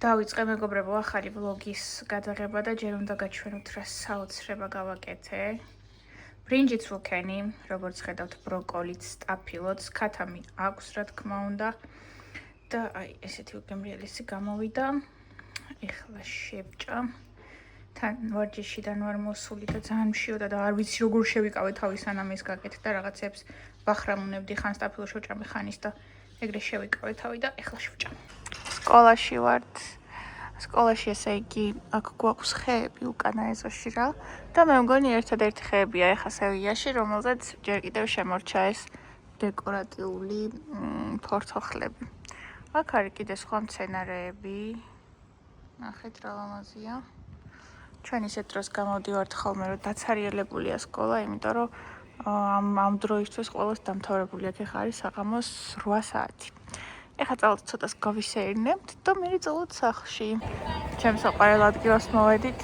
დავიწყე მეგობრებო ახალი ვლოგის გადაღება და ჯერ უნდა გაჩვენოთ რა საოცრება გავაკეთე. ბრინჯიც ვუქენი, როგორც ხედავთ, ბროკოლიც, სტაფილოც, ქათამი აქვს, რა თქმა უნდა. და აი ესეთი უგემრიელესი გამოვიდა. ეხლა შევჭა. თან ვარჯიშიდან ვარ მოსული და ძალიან მშიოდა და არ ვიცი როგორ შევიკავე თავის სანამ ეს გაკეთდა რაღაცებს ვახრამუნებდი ხან სტაფილო შევჭამე ხანის და ეგრე შევიკავე თავი და ეხლა შევჭა. სკოლაში ვართ. სკოლაში ესე იგი აქ გვაქვს ხეები უკანა ეზოში რა და მე მგონი ერთადერთი ხეებია ეხა სევიაში, რომელზეც ჯერ კიდევ შემორჩა ეს დეკორატიული ფორთოხლები. აქ არის კიდე სხვა მცენარეები. ნახეთ რა ლამაზია. ჩვენ ისეთ დროს გამოვდივართ ხოლმე რომ დაცარიელებულია სკოლა, იმიტომ რომ ამ დროისთვის ყოველს დამთავრებული აქ ეხა არის საღამოს 8 საათი. ეხლა წავით ცოტას გავისეირნებთ და მე წავით სახლში. ჩემს საყვარელ ადგილას მოვედით.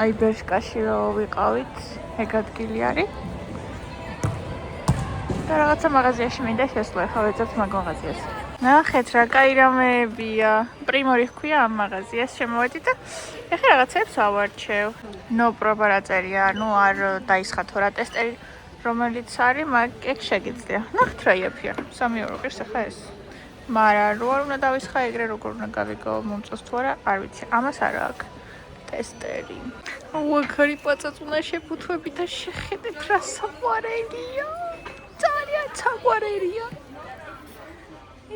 აი ბერშკაში რომ ვიყავით, ეგ ადგილი არის. და რაღაცა მაღაზიაში მინდა შესვლა, ეხლა ვეძებთ მაგ მაღაზიას. ნახეთ რა კაი რამეებია. პრიმორი ჰქვია ამ მაღაზიას, შემოვედით და ეხლა რაღაცებს ავარჩევ. ნო პრობა რა წერია, ნუ არ დაისხათო რა ტესტერი რომელიც არის, მაგ ეგ შეგიძლია. ნახეთ რა იაფია. 3 € ყირს ახლა ეს. მაგრამ რო არ უნდა დავისხა ეგრე როგორ უნდა გავიგო მომწონს თუ არა, არ ვიცი. ამას არა აქვს ტესტერი. უაქარი პაწაწუნა შეფუთვები და შეხედეთ რა საყვარელია. ძალიან საყვარელია.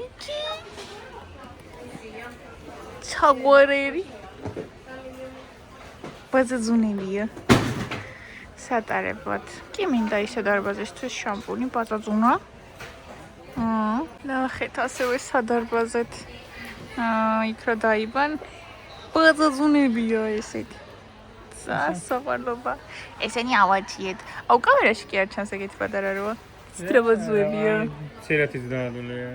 იგი საყვარელი. პაწაწუნებია. სატარებლად. კი მინდა ისე დარბაზისთვის შამპუნი პაწაწუნა. ნახეთ ასევე სადარბაზეთ. იქ რა დაიბან. პაწაწუნებია ესეთი. სასაყვარლობა. ესენი ავაჩიეთ. აუ კამერაში კი არ ჩანს ეგეთი პატარა როა. სტრებაზუებია. ცერათის დაადუნია.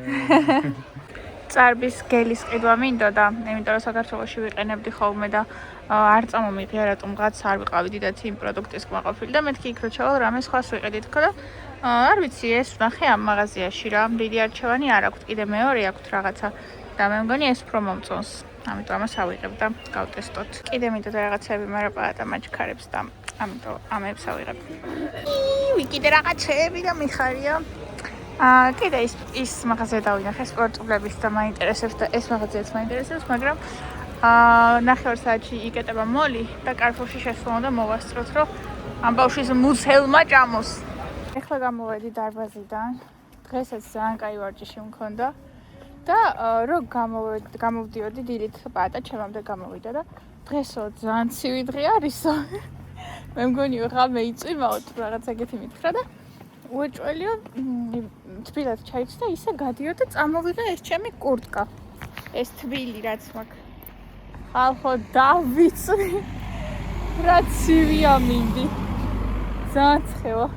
წარბის გელის ყიდვა მინდოდა, იმიტომ რომ საქართველოში ვიყენებდი ხოლმე და არ წამომიღია რატომღაც არ ვიყავი დიდად იმ პროდუქტის კმაყოფილი და მეთქი იქ რო ჩავალ რამე სხვას ვიყიდით ხო და არ ვიცი ეს ვნახე ამ მაღაზიაში რა დიდი არჩევანი არ აქვს კიდე მეორე აქვს რაღაცა და მე მგონი ეს უფრო მომწონს ამიტომ ამას ავიღებ და გავტესტოთ კიდე მინდოდა რაღაცები მაგრამ პატა მაჩქარებს და ამიტომ ამებს ავიღებ კიდე რაღაცები და მიხარია კიდე ის მაღაზია დავინახე სპორტულების და მაინტერესებს და ეს მაღაზიაც მაინტერესებს მაგრამ 9 საათში იკეტება მოლი და კარფურში შესვლა და მოვასწროთ რომ ამ ბავშვის მუცელმა ჭამოს ეხლა გამოვედი დარბაზიდან დღესაც ძალიან კაი ვარჯიში მქონდა და რო გამოვდიოდი დილით პატა ჩემამდე გამოვიდა და დღესო ძალიან ცივი დღე არისო მე მგონი ღამე იწვიმაოთ რაღაც ეგეთი მითხრა და უეჭველიო თბილად ჩაიქს და ისე გადიო და წამოვიღე ეს ჩემი კურტკა ეს თბილი რაც მაქვს ხალხო დავიცვი რა ცივია მინდი ძალიან ცხელა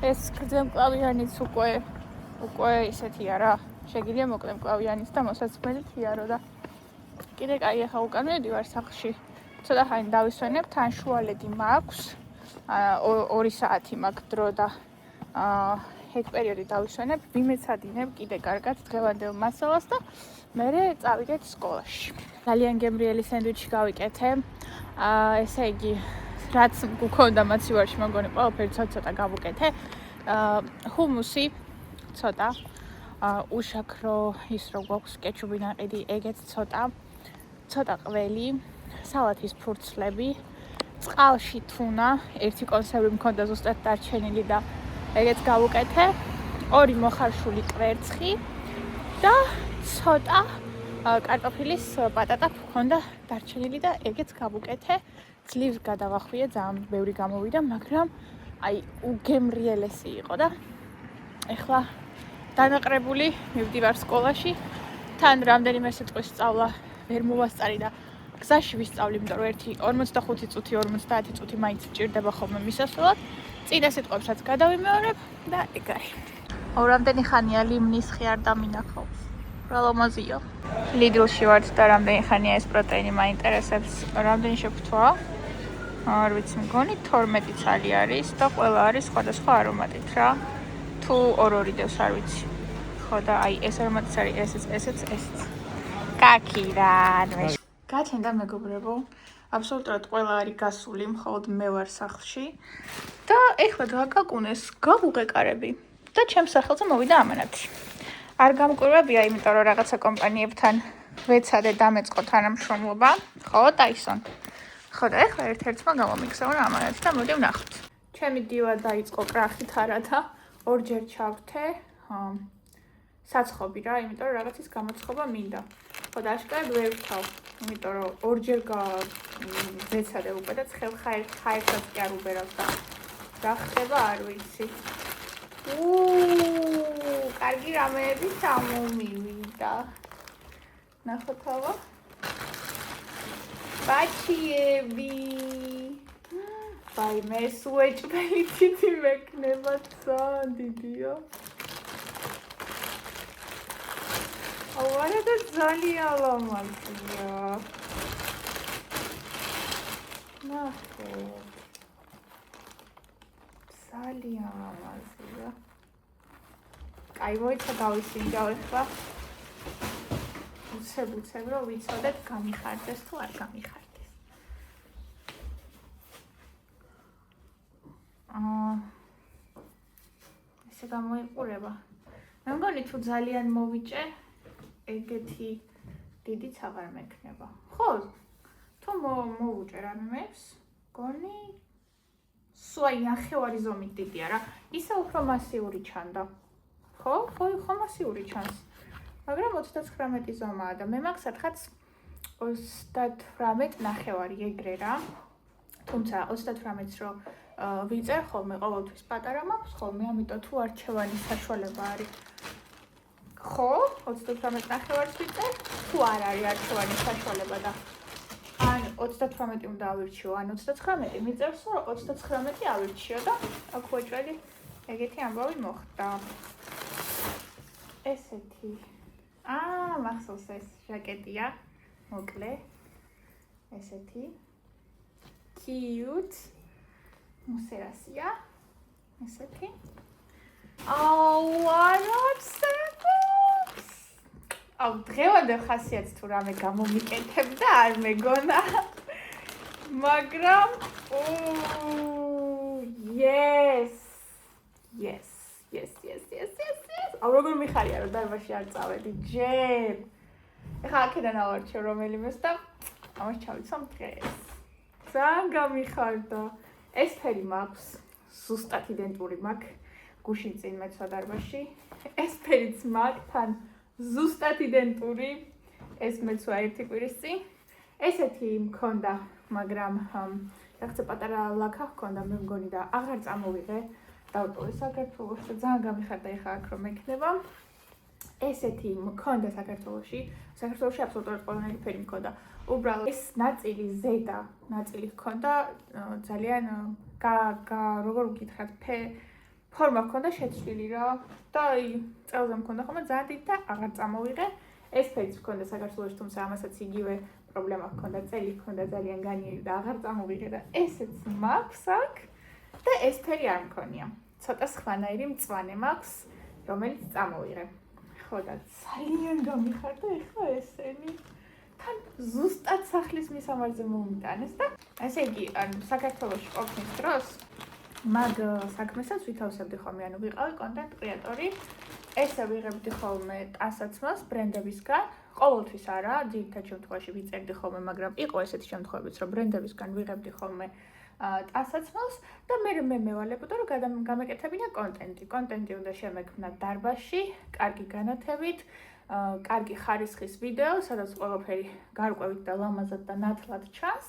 ეს გრძელმკლავიანიც უკვე ისეთია რა შეგიძლია მოკლე მკლავიანიც და მოსაცმელით იარო და კიდე კაი ახლა უკან მივდივარ სახლში ცოტა ხანი დავისვენებ თან შუალედი მაქვს 2 საათი მაქვს დრო და ეგ პერიოდი დავისვენებ, ვიმეცადინებ კიდე კარგად დღევანდელ მასალას და მერე წავიდეთ სკოლაში. ძალიან გემრიელი სენდვიჩი გავიკეთე. ესე იგი, რაც გქონდა მაცივარში, მეგონი ყველაფერი ცოტა გავუკეთე. ჰუმუსი ცოტა, უშაქრო ის რო გვაქვს კეჩუპი ნაყიდი, ეგეც ცოტა ყველი, სალათის ფურცლები, წყალში თუნა, ერთი კონსერვი მქონდა ზუსტად დარჩენილი და ეგეც გავუკეთე 2 მოხარშული კვერცხი და ცოტა კარტოფილის პატატა მქონდა დარჩენილი და ეგეც გავუკეთე ძლივს გადავახვიე ძალიან ბევრი გამოვიდა მაგრამ აი უგემრიელესი იყო და ეხლა დანაყრებული მივდივარ სკოლაში თან რამდენიმე სიტყვის სწავლა ვერ მოვასწარი და გზაში ვისწავლი იმიტომ რომ ერთი 45 წუთი 50 წუთი მაინც ჭირდება ხოლმე მისასვლელად წინა სიტყვებსაც გადავიმეორებ და ეგ არის. რამდენი ხანია ლიმნის ხი არ დამინახავს. რა ლამაზია. ლიდლში ვართ და რამდენი ხანია ეს პროტეინი მაინტერესებს. რამდენი შეგვთვა? არ ვიცი, მგონი 12 ცალი არის და ყველა არის სხვადასხვა არომატით რა. თუ ორ-ორი დევს არ ვიცი. ხო და აი ეს არომატიც არის ესეც. კაკირან. გაჩენდა მეგობრებო, აბსოლუტურად ყველა არის გასული, მხოლოდ მე ვარ სახლში და ეხლა დაგაკუნეს გავუღეკარები და ჩემს სახელზე მოვიდა ამანათი. არ გამკვირვებია, იმიტომ რომ რაღაცა კომპანიებთან ვეცადე დამეწყო თანამშრომლობა, ხო, ტაისონ. ხო და ეხლა ერთ-ერთმა გამომიგზავნა ამანათი და მოდი ვნახოთ. ჩემი დივა დაიწყო კრახით არათა, ორჯერ ჩავრთე საცხობი რა, იმიტომ რომ რაღაცის გამოცხობა მინდა. ხო და აშკარად ვერ ვთავ, იმიტომ რომ ორჯერ ვეცადე უკვე და ხაერსაც კი არ უბერავს და რა ხდება არ ვიცი. კარგი რამეები ჩამომივიდა. ნახოთ აბა. ბაჩიები. ვაიმე, სუეჭველი თითი მექნება ძალიან დიდია. არა და ძალიან ლამაზია. ნახეთ. ძალიან ლამაზია. კაი, მოიცა გავისინჯავ ახლა. უცებ რომ ვიცოდეთ გამიხარდეს თუ არ გამიხარდეს. ესე გამოიყურება. მე მგონი თუ ძალიან მოვიჭე ეგეთი დიდიც აღარ მექნება. ხო? თუ მოვუჭე რამეს, გონი სუაი ნახევარი ზომით დიდია რა. ისა უფრო მასიური ჩანდა. ხო, მასიური ჩანს. მაგრამ 39 ზომაა და მე მაქვს სათხაც 38 ნახევარი ეგრე რა. თუმცა 38-ს რო ვიწერ ხოლმე ყოველთვის პატარა მაქვს ხოლმე, ამიტომ თუ არჩევანის საშუალება არის. ხო, 38 ნახევარს ვიწერ, თუ არ არის არჩევანის საშუალება და ან 38 უნდა ავირჩიო, ან 39 მიწევს, რომ 39 ავირჩიო და აქ უეჭველი ეგეთი ამბავი მოხდა. ესეთი. მახსოვს ეს ჟაკეტია, მოკლე. ესეთი. Cute. მუსერასია. ესეთი. დღევანდელ ხასიათს თუ რამე გამომიკეთებდა, არ მეგონა. მაგრამ yes. როგორ მიხარია რომ დარბაზში არ წავედი ჯერ. ეხლა აქედან ავარჩევ რომელიმეს და ამას ჩავიცვამ დღეს. ძალიან გამიხარდა. ეს ფერი მაქვს, ზუსტად იდენტური მაქვს. გუშინ წინ მეცვა დარბაზში. ეს ფერიც მაქვს, თან ზუსტად იდენტური. ეს მეცვა ერთი კვირის წინ. ესეთი მქონდა, მაგრამ რაღაცა პატარა ლაქა ჰქონდა მე მგონი და აღარ წამოვიღე. დავტოვე საქართველოში და ძალიან გამიხარდა ეხლა აქ რომ მექნება. ესეთი მქონდა საქართველოში აბსოლუტურად ყველანაირი ფერი მქონდა. უბრალოდ ეს ნაწილი ზედა ნაწილი ჰქონდა ძალიან როგორ ვკითხათ, ფორმა ჰქონდა შეცვლილი რა და წელზე მქონდა ხოლმე ძალიან დიდი და აღარ წამოვიღე. ეს ფერიც მქონდა საქართველოში, თუმცა ამასაც იგივე პრობლემა ჰქონდა, წელი ჰქონდა ძალიან განიერი და აღარ წამოვიღე და ესეც მაქვს აქ. და ეს ფერი არ მქონია. ცოტა სხვანაირი მწვანე მაქვს, რომელიც წამოვიღე. ხო და ძალიან გამიხარდა ეხლა ესენი. თან ზუსტად სახლის მისამართზე მომიტანეს და ესე იგი, საქართველოში ყოფნის დროს მაგ საქმესაც ვითავსებდი ხოლმე, ანუ ვიყავი კონტენტ კრეატორი. ესე ვიღებდი ხოლმე ტანსაცმელს ბრენდებისგან, ყოველთვის არა, ძირითად შემთხვევაში ვიწერდი ხოლმე, მაგრამ იყო ესეთი შემთხვევებიც, რომ ბრენდებისგან ვიღებდი ხოლმე ტანსაცმელს და მე მევალებოდა, რომ გამეკეთებინა კონტენტი. კონტენტი უნდა შემექმნა დარბაზში, კარგი განათებით, კარგი ხარისხის ვიდეო, სადაც ყველაფერი გარკვევით და ლამაზად და ნათლად ჩანს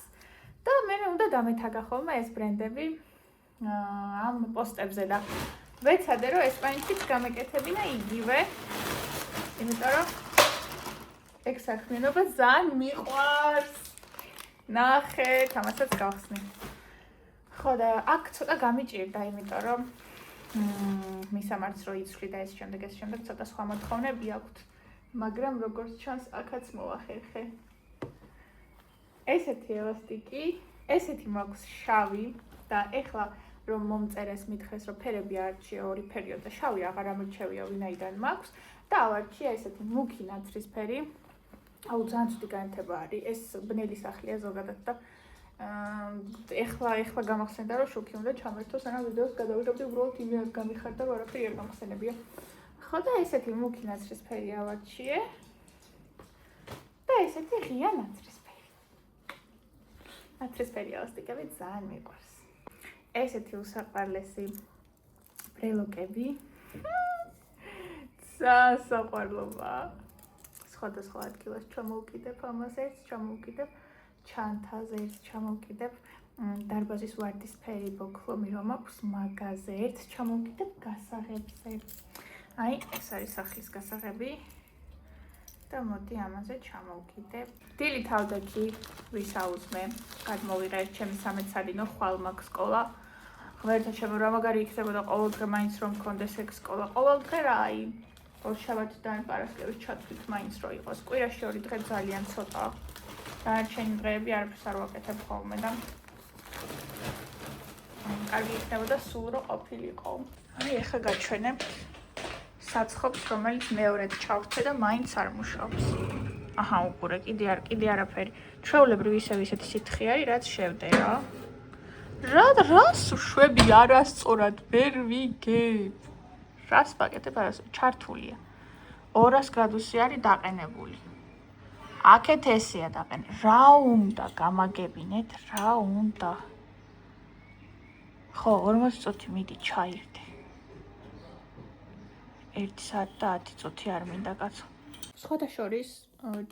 და მე უნდა დამეთაგა ხოლმე ეს ბრენდები ამ პოსტებზე და ვეცადე, რომ ესპანეთშიც გამეკეთებინა იგივე, იმიტომ რომ ეგ საქმიანობა ძალიან მიყვარს. ნახეთ, ამასაც გავხსნი. ხო და აქ ცოტა გამიჭირდა, იმიტომ რომ მისამართს რო იცვლი და ეს შემდეგ ცოტა სხვა მოთხოვნები აქვთ. მაგრამ როგორც ჩანს, აქაც მოვახერხე. ესეთი ელასტიკი, ესეთი მაქვს შავი და ეხლა რომ მომწერეს მითხრეს, რომ ფერები არჩიე ორი ფერიო და შავი აღარ ამირჩევია ვინაიდან მაქვს და ავარჩია ესეთი მუქი ნაცრისფერი. აუ ძალიან ცუდი განათება არის. ეს ბნელი სახლია ზოგადად და ეხლა გამახსენდა რომ შოქი უნდა ჩამერთო, სანამ ვიდეოს გადავიღებდი, უბრალოდ იმით გამიხარდა რომ არაფერი არ გამახსენებია. ხო და ესეთი მუქი ნაცრისფერი ავარჩიე. და ესეთი ღია ნაცრისფერი. ნაცრისფერი ელასტიკები ძალიან მიყვარს. ესეთი უსაყვარლესი ბრელოკები. საყვარლობა. სხვადასხვა ადგილას ჩამოვკიდებ ამას ერთს, ჩამოვკიდებ ჩანთაზე ერთს, ჩამოვკიდებ დარბაზის ვარდისფერი ბოქლომი რომ აქვს მაგაზე ერთს, ჩამოვკიდებ გასაღებზე. აი, ეს არის სახის გასაღები და მოდი ამაზე ჩამოვკიდებ. დილით ავდექი ვისაუზმე, გადმოვიღე ჩემი სამეცადინო ხვალ მაქვს სკოლა. ღმერთო ჩემო, რა მაგარი იქნებოდა ყოველდღე მაინც რომ მქონდეს ეგ სკოლა. ყოველდღე რა აი შაბათიდან პარასკევის ჩათვლით მაინც რო იყოს. კვირაში 2 დღე ძალიან ცოტა. დანარჩენი დღეები არაფერს არ ვაკეთებ ხოლმე და კარგი იქნებოდა სულ რო ყოფილიყო. აი ეხლა გაჩვენებ საცხობს, რომელიც მეორედ ჩავრთე და მაინც არ მუშაობს. აჰა, უყურე, კიდე არაფერი. ჩვეულებრივ ისეთი სითხე არის, რაც შევდე რა. რას შვები არასწორად ვერ ვიგებ. რას ვაკეთებ არასწორად? ჩართულია. 200 გრადუსი არის დაყენებული. აქეთ ესეა დაყენე. რა უნდა გამაგებინეთ, რა უნდა. ხო, 40 წუთი მიდი ჩაირდე. 1 საათი და 10 წუთი არ მინდა კაცო. სხვათა შორის,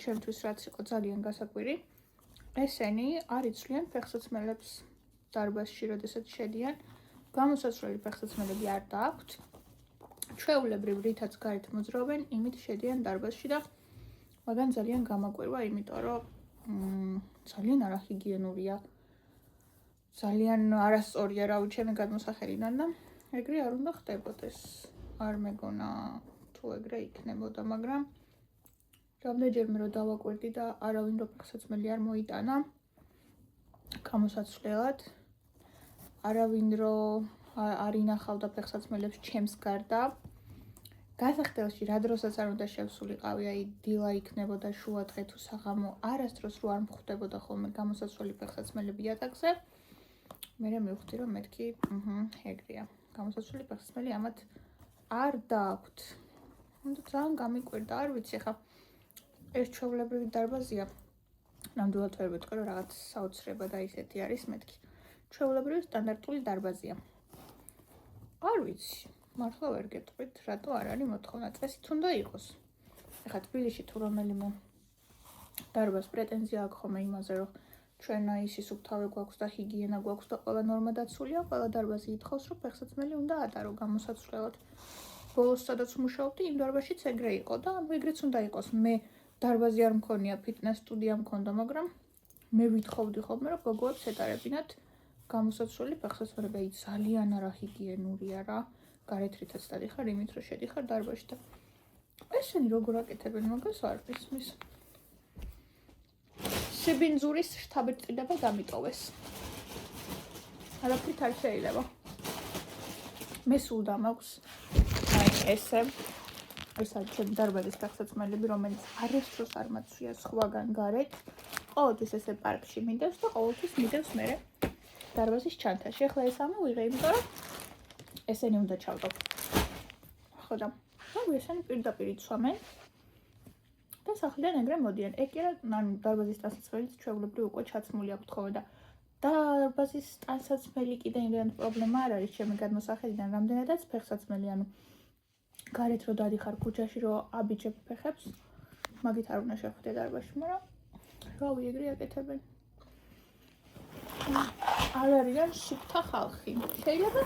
ჩემთვის რაც იყო ძალიან გასაკვირი, ესენი არ იცვლიან ფეხსაცმელებს დარბაზში, როდესაც შედიან. გამოსაცვლელი ფეხსაცმელები არ დააქვთ. ჩვეულებრივ რითაც გარეთ მოძრაობენ, იმით შედიან დარბაზში და მაგან ძალიან გამაკვირვა, იმიტომ რომ ძალიან არახიგიენურია. ძალიან არასწორია რა უჩემი გადმოსახედიდან და ეგრე არ უნდა ხდებოდეს. არ მეგონა თუ ეგრე იქნებოდა, მაგრამ რამდენჯერმე რომ დავაკვირდი და არავინ რო ფეხსაცმელი არ მოიტანა გამოსაცვლელად, არავინ რო არ ინახავდა ფეხსაცმელებს ჩემს გარდა. გასახდელში რა დროსაც არ უნდა შევსულიყავი, აი დილა იქნებოდა შუადღე თუ საღამო, არასდროს რო არ მხვდებოდა ხოლმე გამოსაცვლელი ფეხსაცმელები იატაკზე. მე მივხვდი რომ მეთქი, ეგრეა. გამოსაცვლელი ფეხსაცმელი ამათ არ დააქვთ. უნდა ძალიან გამიკვირდა, არ ვიცი ხა. ეს ჩვეულებრივი დარბაზია. ნამდვილად ვერ ვიტყვი რომ რაღაც საოცრება და ისეთი არის მეთქი. ჩვეულებრივი სტანდარტული დარბაზია. არ ვიცი. მართლა ვერ გეტყვით, რატო არ არის მოთხოვნა. წესით უნდა იყოს. ეხლა თბილისში თუ რომელიმე დარბაზს პრეტენზია აქვს ხოლმე იმაზე, რომ ჩვენ ისისუფთავე გვაქვს და ჰიგიენა გვაქვს და ყველა ნორმა დაცულია, ყველა დარბაზი ითხოვს, რომ ფეხსაცმელი უნდა ატარო გამოსაცვლელად. ბოლოს სადაც ვმუშაობდი, იმ დარბაზშიც ეგრე იყო და ეგრეც უნდა იყოს. მე დარბაზი არ მქონია, ფიტნეს სტუდია მქონდა, მაგრამ მე ვითხოვდი ხოლმე, რომ გოგოებს ეტარებინათ გამოსაცვლელი ფეხსაცმელები. ძალიან არახიგიენურია რა. გარეთ რითაც დადიხარ, იმით რომ შედიხარ დარბაზში და ესენი როგორ აკეთებენ მაგას არ მისმის. სიბინძურის შთაბეჭდილება დამიტოვეს. არაფრით არ შეიძლება. მე სულ დამაქვს აი ესე არის ჩემი დარბაზის ფეხსაცმელები, რომელიც არასდროს არ მაცვია სხვაგან გარეთ. ყოველთვის ესე პარკში მინდევს და ყოველთვის მიდევს მე დარბაზის ჩანთაში. ახლა ეს ამოვიღე, იმიტომ რომ ესენი უნდა ჩავდო. ხო და ესენი პირდაპირ იცვამენ და სახლიდან ეგრე მოდიან. ეგ კი რა დარბაზის ტანსაცმელიც ჩვეულებრივ უკვე ჩაცმული აქვთ ხოლმე და დარბაზის ტანსაცმელი კიდე იმდენად პრობლემა არ არის ჩემი გადმოსახედიდან, რამდენადაც ფეხსაცმელი, ანუ გარეთ რო დადიხარ ქუჩაში რო აბიჯებ ფეხებს, მაგით არ უნდა შეხვდე დარბაზში, მაგრამ რავი ეგრე აკეთებენ. არ არიან სუფთა ხალხი. შეიძლება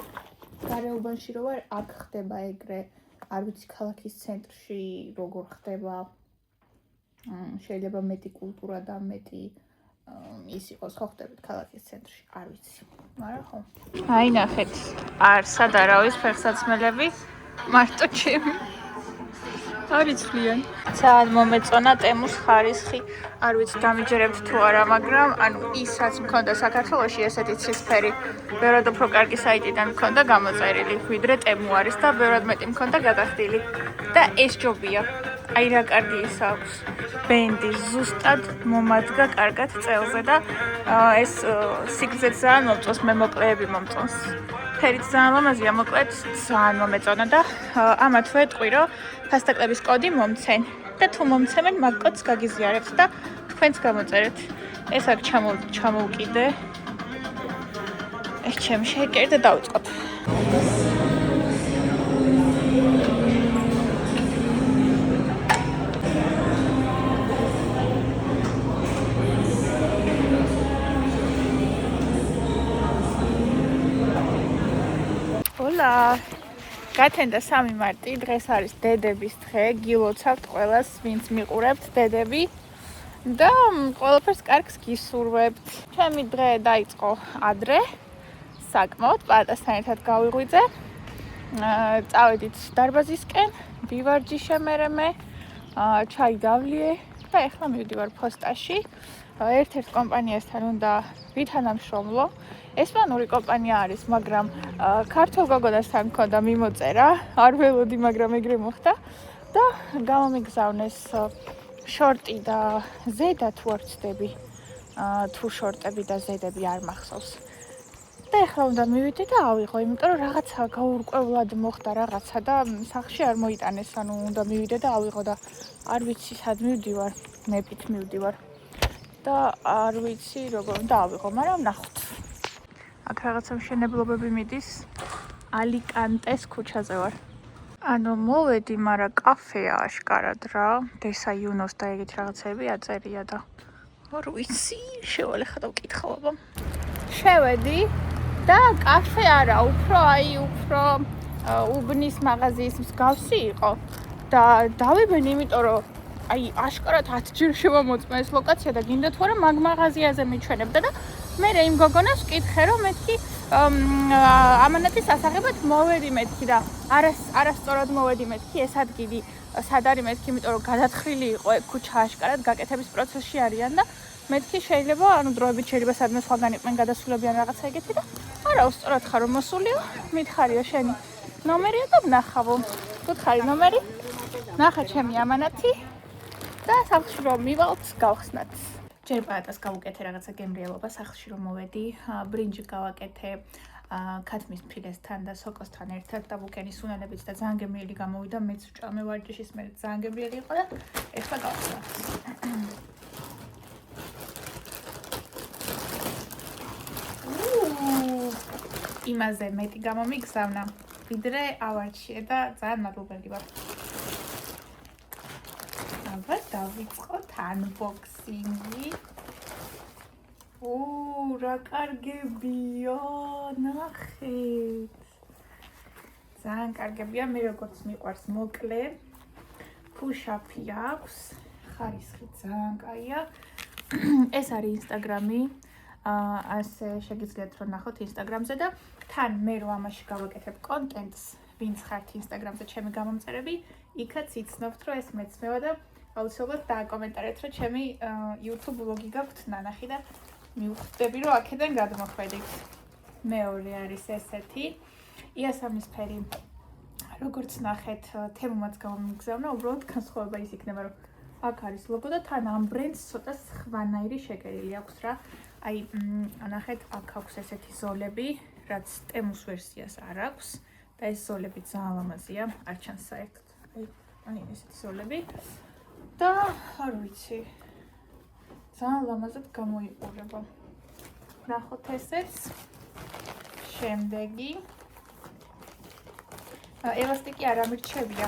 გარეუბანში რო ვარ, აქ ხდება ეგრე, არ ვიცი ქალაქის ცენტრში როგორ ხდება. შეიძლება მეტი კულტურა და მეტი ის იყოს, ხო ხდებით ქალაქის ცენტრში, არ ვიცი. მაგრამ ხო. აი ნახეთ, არ სად არავის ფეხსაცმელები, მარტო ჩემი. არ იცვლიან. ძალიან მომეწონა ტემუს ხარისხი. არ ვიცი დამიჯერებთ თუ არა, მაგრამ ანუ ისაც მქონდა საქართველოში ესეთი ცისფერი, ბევრად უფრო კარგი საიტიდან მქონდა გამოწერილი, ვიდრე ტემუ არის და ბევრად მეტი მქონდა გადახდილი. და ეს ჯობია. აი რა კარგი ის აქვს. ბენდი ზუსტად მომადგა კარგად წელზე და ეს სიგრძეც ძალიან მომწონს, მე მოკლეები მომწონს. ფერიც ძალიან ლამაზია, მოკლედ ძალიან მომეწონა და ამათ ვეტყვი, რომ ფასტაკლების კოდი მომცენ და თუ მომცემენ, მაგ კოდს გაგიზიარებთ და თქვენც გამოწერეთ. ეს აქ ჩამოვკიდე. ეს ჩემი შეიკერი და დავიწყოთ. გათენდა 3 მარტი, დღეს არის დედების დღე, გილოცავთ ყველას, ვინც მიყურებთ დედები და ყველაფერს კარგს გისურვებთ. ჩემი დღე დაიწყო ადრე, საკმაოდ პატასთან ერთად გავიღვიძე. წავედით დარბაზისკენ, ვივარჯიშე მერე, ჩაი დავლიე და ეხლა მივდივარ ფოსტაში. ერთ-ერთ კომპანიასთან უნდა ვითანამშრომლო. ესპანური კომპანია არის, მაგრამ ქართულ გოგონასთან მქონდა მიმოწერა, არ ველოდი, მაგრამ ეგრე მოხდა და გამომიგზავნეს შორტი და ზედა თუ არ ვცდები, თუ შორტები და ზედები არ მახსოვს. და ეხლა უნდა მივიდე და ავიღო, იმიტომ რომ რაღაცა გაურკვევლად მოხდა რაღაცა და სახლში არ მოიტანეს, ანუ უნდა მივიდე და ავიღო და არ ვიცი სად მივდივარ, მეფით მივდივარ და არ ვიცი როგორ უნდა ავიღო, მაგრამ ნახოთ. აქ რაღაცა მშენებლობები მიდის. ალიკანტეს ქუჩაზე ვარ. ანუ მოვედი, მაგრამ კაფეა აშკარად რა. დესაიუნოს და ეგეთი რაღაცები აწერია და არ ვიცი, შევალე ხა დავკითხავ აბა. შევედი და კაფე არა, უფრო უბნის მაღაზიის მსგავსი იყო და დავიბენ, იმიტომ რომ აი აშკარად 10 ჯერ შევამოწმა ეს ლოკაცია და გინდა თუ არა მაგ მაღაზიაზე მიჩვენებდა და მე იმ გოგონას ვკითხე, რომ მეთქი ამანათის ასაღებად მოვედი მეთქი და არასწორად მოვედი მეთქი ეს ადგილი სად არის მეთქი, იმიტომ რომ გადათხრილი იყო ეგ ქუჩა აშკარად გაკეთების პროცესში არიან და მეთქი შეიძლება ანუ დროებით შეიძლება სადმე სხვაგან იყვნენ გადასულებიან რაღაცა ეგეთი და არა უსწორად ხარ რომ მოსულიო, მითხარიო შენი ნომერია და ვნახავო. გითხარი ნომერი? ნახა ჩემი ამანათი და სახლში რომ მივალთ გავხსნათ. ჯერ პატას გავუკეთე რაღაცა გემრიელობა სახლში რომ მოვედი, ბრინჯი გავაკეთე ქათმის ფილესთან და სოკოსთან ერთად და ბუკენის უნანებით და ძალიან გემრიელი გამოვიდა, მეც ვჭამე ვარჯიშის მე ძალიან გემრიელი იყო და ეხლა გავხსნათ. იმაზე მეტი გამომიგზავნა, ვიდრე ავარჩიე და ძალიან მადლობელი ვარ. აბა დავიწყოთ unboxing-ი. რა კარგებია, ნახეთ. ძალიან კარგებია, მე როგორც მიყვარს მოკლე. push-up-ი აქვს, ხარისხი ძალიან კაია. ეს არის Instagram-ი. ასე შეგიძლიათ რომ ნახოთ Instagram-ზე და თან მე რომ ამაში გავაკეთებ კონტენტს, ვინც ხართ Instagram-ზე ჩემი გამომწერები, იქაც იცნობთ რომ ეს მეცნევა და აუცილებლად დააკომენტარეთ რომ ჩემი YouTube ვლოგი გაქვთ ნანახი და მივხვდები რომ აქედან გადმოხვედით. მეორე არის ესეთი იასამნისფერი, როგორც ნახეთ, თემომაც გამომიგზავნა, უბრალოდ განსხვავება ის იქნება რომ აქ არის ლოგო და თან ამ ბრენდს ცოტა სხვანაირი შეკერილი აქვს რა. აი, ნახეთ, აქ აქვს ესეთი ზოლები, რაც ტემუს ვერსიას არ აქვს და ეს ზოლები ძალიან ლამაზია, არ ჩანს საერთოდ. აი, ესეთი ზოლები და არ ვიცი. ძალიან ლამაზად გამოიყურება. ნახოთ ესეც. შემდეგი. ელასტიკი არ ამირჩევია.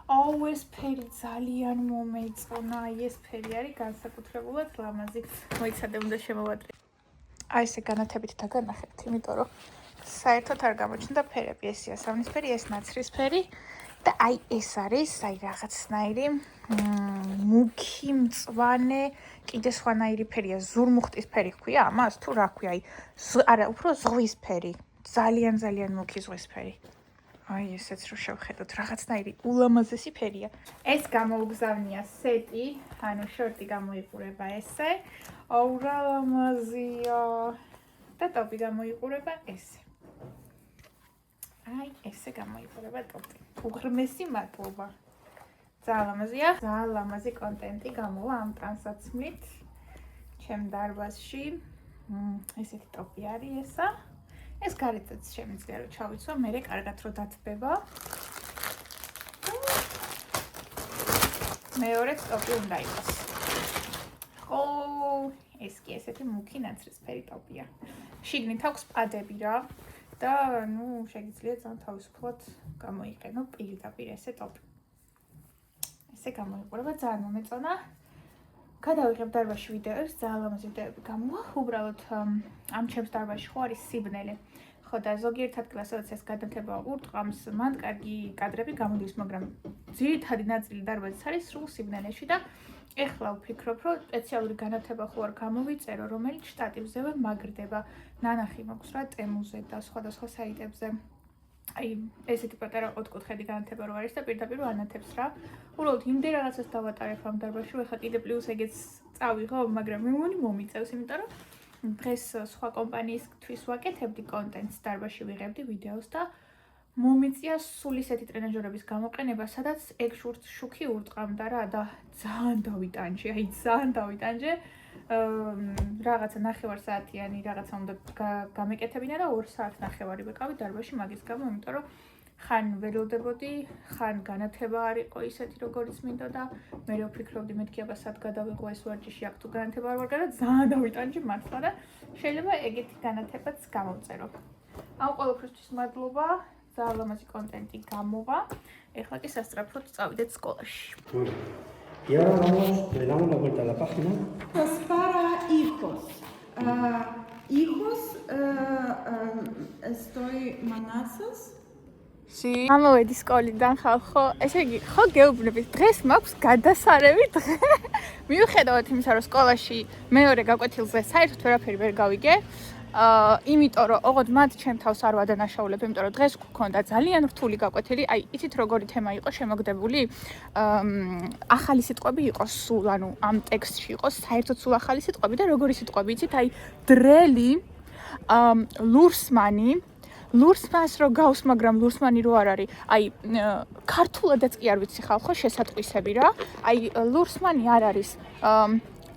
აუ, ეს ფერი ძალიან მომეწონა. აი, ეს ფერი არის განსაკუთრებულად ლამაზი. მოიცადე, უნდა შემოვატრიალო. აი, ესე განათებით დაგანახებთ, იმიტომ რომ საერთოდ არ გამოჩნდა ფერები. ეს იასამნისფერი, ეს ნაცრისფერი და აი, ეს არის, აი, რაღაცნაირი მუქი, მწვანე, კიდე სხვანაირი ფერია, ზურმუხტის ფერი ჰქვია ამას, თუ რა ჰქვია, აი, არა, უფრო ზღვისფერი, ძალიან მუქი ზღვისფერი. აი, ესეც რო შევხედოთ, რაღაცნაირი ულამაზესი ფერია. ეს გამოუგზავნია სეტი, ანუ შორტი გამოიყურება ესე. აუ, რა ლამაზია. და ტოპი გამოიყურება ესე. აი, ესე გამოიყურება ტოპი. უღრმესი მადლობა. ძალიან ლამაზია. ძალიან ლამაზი კონტენტი გამოვა ამ ტრანსაცმლით. ჩემ დარბაზში. ესეთი ტოპი არის ესა. ეს გარეთაც შემიძლია რომ ჩავიცვა, მერე კარგად რომ დათბება. მეორე ტოპი უნდა იყოს. ხო, ეს კი ესეთი მუქი ნაცრისფერი ტოპია. შიგნით აქვს პადები რა და შეგიძლიათ ძალიან თავისუფლად გამოიყენო პირდაპირ ესე ტოპი. ესე გამოიყურება, ძალიან მომეწონა. გადავიღებ დარბაზში ვიდეოს, ძალიან ლამაზი ვიდეოები გამოვა. უბრალოდ ამ ჩემს დარბაზში ხო არის სიბნელე. ხო და ზოგიერთ ადგილას სადაც ეს გადათება ურტყამს, მან კარგი კადრები გამოდის, მაგრამ ძირითადი ნაწილი დარბაზის არის სრულ სიბნელეში და ეხლა ვფიქრობ, რომ სპეციალური განათება ხო არ გამოვიწერო, რომელიც შტატივზევე მაგრდება. ნანახი მაქვს რა ტემუზე და სხვადასხვა საიტებზე. აი, ესეთი პატარა ოთხკუთხედი განათება რო არის და პირდაპირ ანათებს რა. უბრალოდ იმდენ რაღაცას დავატარებ ამ დარბაზში, ხა კიდე პლუს ეგეც წავიღო, მაგრამ მე მგონი მომიწევს, იმიტომ რომ დღეს სხვა კომპანიისთვის ვაკეთებდი კონტენტს, დარბაზში ვიღებდი ვიდეოს და მომიწია სულ ისეთი ტრენაჟერების გამოყენება, სადაც ეგ შუქი ურტყამდა რა და ძალიან დავიტანჯე, აი ძალიან დავიტანჯე. რაღაცა 9 საათიანი რაღაცა უნდა გამეკეთებინა და 2 საათი 9 ვიყავი დარბაზში მაგის გამო, იმიტომ რომ ხან ველოდებოდი, ხან განათება არ იყო ისეთი როგორიც მინდოდა. მე რო ვფიქრობდი მეთქი აბა სად გადავიღო ეს ვარჯიში, აქ თუ განათება არ ვარ, ძალიან დავიტანჯე მართლა და შეიძლება ეგეთი განათებაც გამოვწერო. ამ ყველაფრისთვის მადლობა. ძალიან ლამაზი კონტენტი გამოვა. ეხლა კი სასწრაფოდ წავიდეთ сკოლაში. Y ahora le damos la vuelta a la página. Pues para hijos. Hijos, estoy manazas. Sí. ამოვედი სკოლიდან ხალხო. ესე იგი, ხო გეუბნებით, დღეს მაქვს გადასარევი დღე. მიუხედავად იმისა, რომ სკოლაში მეორე გაკვეთილზე საერთოდ ვერაფერი ვერ გავიგე. იმიტომ რომ ოღონდ მათ ჩემ თავს არ ვადანაშაულებ, იმიტომ რომ დღეს გქონდა ძალიან რთული გაკვეთილი. აი, იცით როგორი თემა იყო შემოგდებული? ახალი სიტყვები იყო სულ, ანუ ამ ტექსტში იყო საერთოდ სულ ახალი სიტყვები და როგორი სიტყვები იცით? აი, დრელი, ლურსმანი, ლურსმანს რო გავს, მაგრამ ლურსმანი რო არ არის. აი, ქართულადაც კი არ ვიცი ხალხო შესატყვისები რა. აი, ლურსმანი არ არის.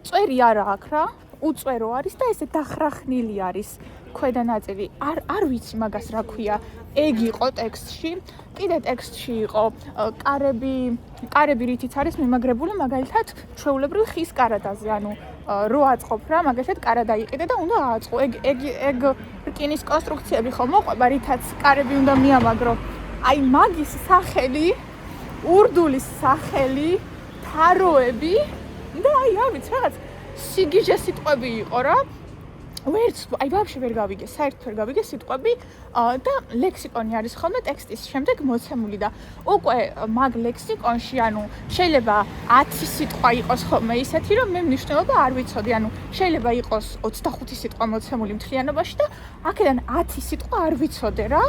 წვერი არა აქვს რა. უწვერო არის და ესე დახრახნილი არის ქვედა ნაწილი. არ ვიცი მაგას რა ქვია. ეგ იყო ტექსტში. კიდე ტექსტში იყო კარები რითიც არის მიმაგრებული, მაგალითად, ჩვეულებრივ ხის კარადაზე, ანუ რო აწყობ რა, მაგალითად კარადა იყიდე და უნდა ააწყო. ეგ რკინის კონსტრუქციები ხო მოყვება, რითაც კარები უნდა მიამაგრო. აი მაგის სახელი, ურდულის სახელი, თაროები და აი არ ვიცი რაღაც სიგიჟე სიტყვები იყო რა. ვერც აი ვაფშე ვერ გავიგე, საერთოდ ვერ გავიგე სიტყვები და ლექსიკონი არის ხოლმე ტექსტის შემდეგ მოცემული და უკვე მაგ ლექსიკონში, ანუ შეიძლება 10 სიტყვა იყოს ხოლმე ისეთი, რომ მე მნიშვნელობა არ ვიცოდი, ანუ შეიძლება იყოს 25 სიტყვა მოცემული მთლიანობაში და აქედან 10 სიტყვა არ ვიცოდე რა.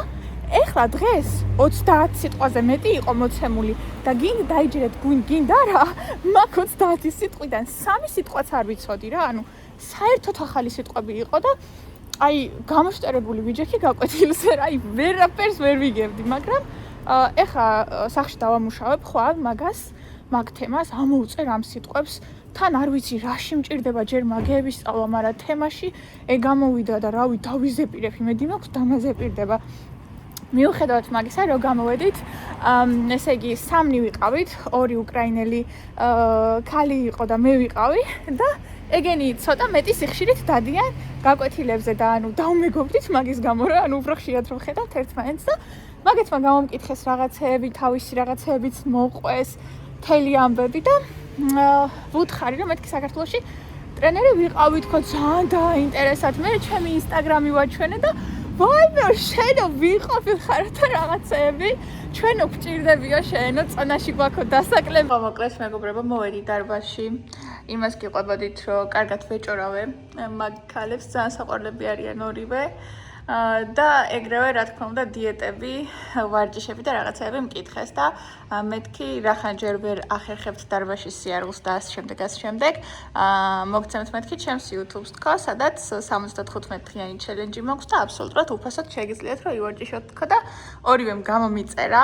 ეხლა დღეს 30 სიტყვაზე მეტი იყო მოცემული და გინდა დაიჯერეთ გინდა რა, მაგ 30 სიტყვიდან 3 სიტყვაც არ ვიცოდი რა, ანუ საერთოდ ახალი სიტყვები იყო და აი გამოშტერებული ვიჯექი გაკვეთილზე რა, აი ვერაფერს ვერ ვიგებდი, მაგრამ ეხლა სახში დავამუშავებ ხვალ მაგას, მაგ თემას, ამოვწერ ამ სიტყვებს, თან არ ვიცი რაში მჭირდება ჯერ მაგების სწავლა, მაგრამ თემაში ეგ გამოვიდა და რავი დავიზეპირებ, იმედი მაქვს დამაზეპირდება. მიუხედავად მაგისა, რომ გამოვედით, ესე იგი 3 ვიყავით, 2 უკრაინელი ქალი იყო და მე ვიყავი და ეგენი ცოტა მეტი სიხშირით დადიან გაკვეთილებზე და ანუ დავმეგობრდით მაგის გამო რა, ანუ უფრო ხშირად რომ ხედავთ ერთმანეთს და მაგეთმა გამომკითხეს რაღაცეები, თავისი რაღაცეებიც მოყვეს, მთელი ამბები და ვუთხარი რომ მეთქი საქართველოში ტრენერი ვიყავი, თქო ძალიან დაინტერესად, მე ჩემი ინსტაგრამი ვაჩვენე და ვაიმე შენო ვიყოფილ ხარათა რაღაცეები, ჩვენო გვჭირდებია შენო წონაში გვაქვს დასაკლება. მოკლედ მეგობრებო, მოვედი დარბაზში. იმას გიყვებოდით, რომ კარგად ვეჭორავე მაგ ქალებს, ძალიან საყვარლები არიან ორივე. და ეგრევე რა თქმა უნდა დიეტები, ვარჯიშები და რაღაცეები მკითხეს და მეთქი რახან ჯერ ვერ ახერხებთ დარბაზის სიარულს და ასე შემდეგ. მოგცემთ მეთქი ჩემს YouTube-ს თქო, სადაც 75 ჩელენჯი მაქვს და აბსოლუტურად უფასოდ შეგიძლიათ რომ ივარჯიშოთ თქო და ორივემ გამომიწერა.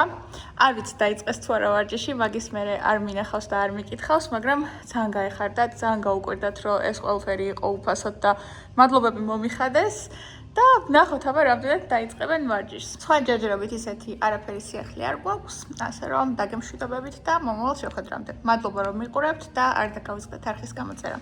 არ ვიცი დაიწყეს თუ არა ვარჯიში, მაგის მერე არ მინახავს და არ მიკითხავს, მაგრამ ძალიან გაეხარდათ, ძალიან გაუკვირდათ რომ ეს ყველაფერი იყო უფასოდ და მადლობები მომიხადეს. და ნახოთ აბა რამდენად დაიწყებენ ვარჯიშს. სხვა ჯერჯერობით ისეთი არაფერი სიახლე არ გვაქვს, ასე რომ დაგემშვიდობებით და მომავალ შეხვედრამდე. მადლობა რომ მიყურებთ და არ დაგავიწყდეთ არხის გამოწერა.